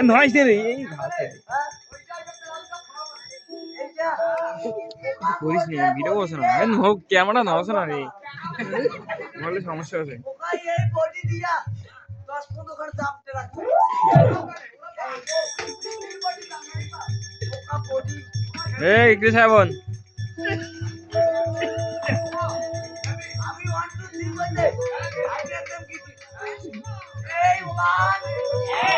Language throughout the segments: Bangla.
Nói thế này করিস নি ভিডিও করছ না হোক ক্যামেরা নছ না রে বললে সমস্যা আছে এই বডি দিয়া 10-15 ঘন্টা চাপতে রাখতে এই কৃষাবন আমি 1 2 3 বলতে আমি একদম কি এই 1 এই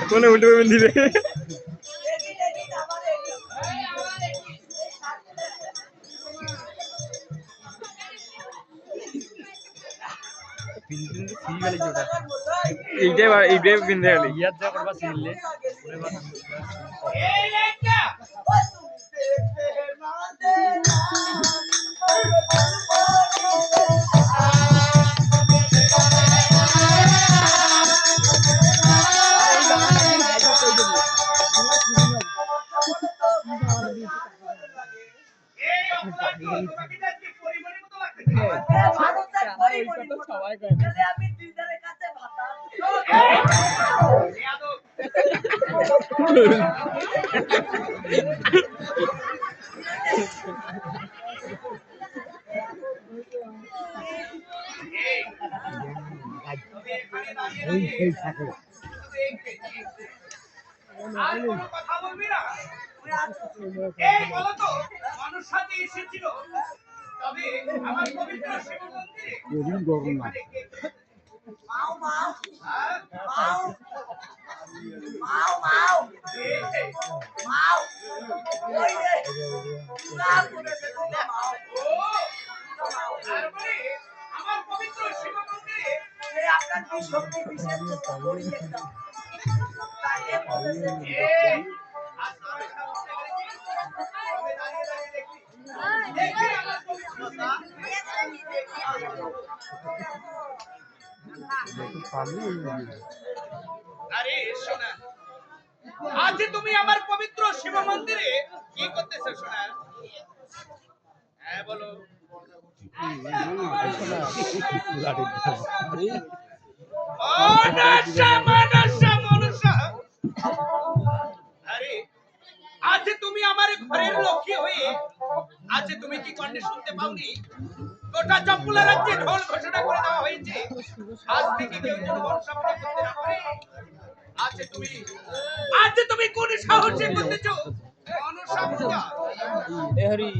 কোনে উল্টো করে দিবে এইটাই পিনতে গেলে ইয়ার যা করবা সিললে কথা বলবি না এই বলো তো মানুষ সাথে এসেছিল তবে আমার পবিত্র শিব মন্দিরে গরম না মাও মাও মাও মাও মাও মাও ওই রে পুরা পুরা মাও তারপরে আমার পবিত্র শিব মন্দিরে এই আপনার কি শক্তি বিশেষ করি একদম তাইলে বলেছেন এই আরে সোনা আজ তুমি আমার পবিত্র শিব মন্দিরে কি করতেছো সোনা হ্যাঁ বলো আরে আজ তুমি আমার ঘরের লক্ষ্মী হয়ে আজ তুমি কি কণ্ঠে শুনতে পাওনি গোটা জম্বুলা রাজ্যে ঢোল ঘোষণা করে দেওয়া হয়েছে আজ থেকে কেউ যেন বর্ষা পূজা করতে না পারে আজ তুমি কোন সাহসে করতেছো মনসা পূজা এ হরি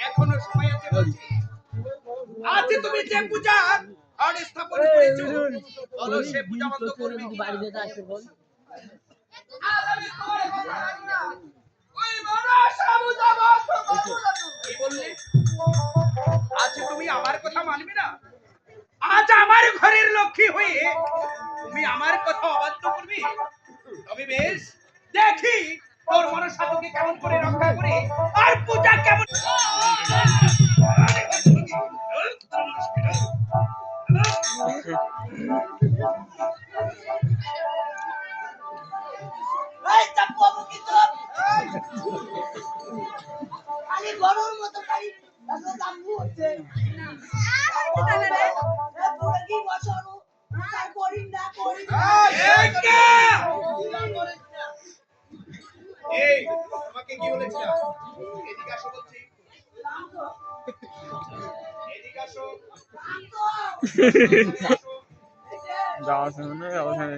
এখনো সময় আছে বলছি আজ তুমি যে পূজা আর স্থাপন করেছো বলো সে পূজা বন্ধ করবে কি বাড়ি যেতে আসবে বল আজ আমি তোমার কথা রাখি না ওই মনসা পূজা বন্ধ করব কি বললে আজ তুমি আমার কথা মানবে না আজ আমার ঘরের লক্ষ্মী হয়ে তুমি আমার কথা অবাধ্য করবে তবে তবে বেশ দেখি তোর মনসা তোকে কেমন করে রক্ষা করে আর পূজা কেমন এই চাপু বাবু কি তোর খালি গরুর মতো খালি আসলে কাম্বু হচ্ছে তোরা কি বছরু তার করিম না করিম এই তোমাকে কি বলেছিলাম এদিকে আসো বলছি এদিকে আসো যাওয়া শোনো না যাওয়া শোনো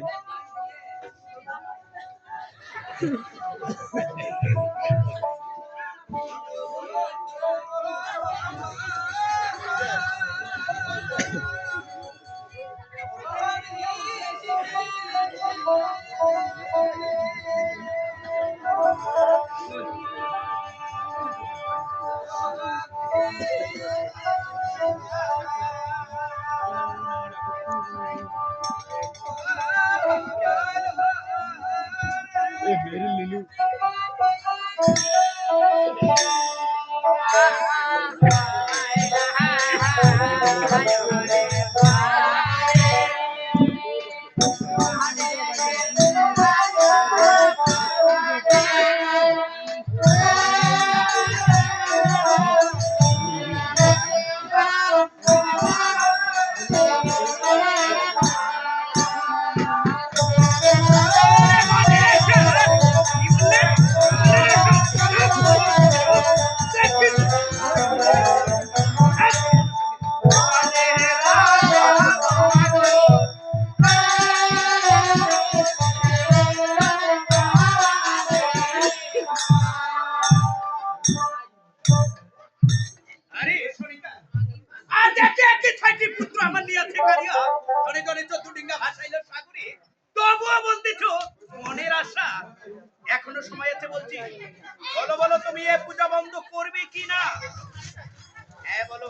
मेरी लिलू আরে শোনিতা আজ একে একে ছয়টি পুত্র আমার নিয়াতে কারিয়া জনে জনে চতুর্ডিঙ্গা ভাসাইল সাগরে তবুও বলতেছ মনের আশা এখনো সময় আছে বলছি বলো বলো তুমি এ পূজা বন্ধ করবে কি না হ্যাঁ বলো